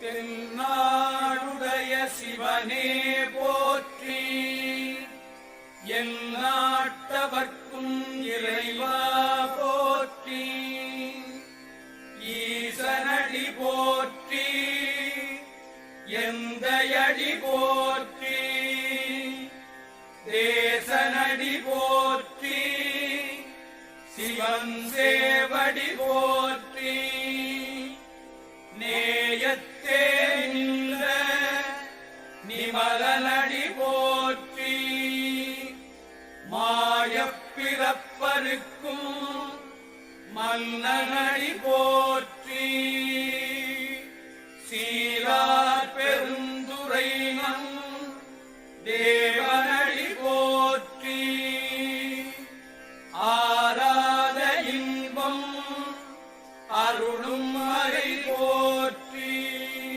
தென்னாடுடைய சிவனே போற்றி, எந்நாட்டவர்க்கும் இறைவா போற்றி, ஈசனடி போற்றி, எந்தையடி போற்றி, தேசனடி போற்றி, சிவன் சேவடி போற்றி, நேயத்தே நின்ற நிமலனடி போற்றி, மாயப்பிறப்பருக்கும் மன்னனடி போற்றி, சீரா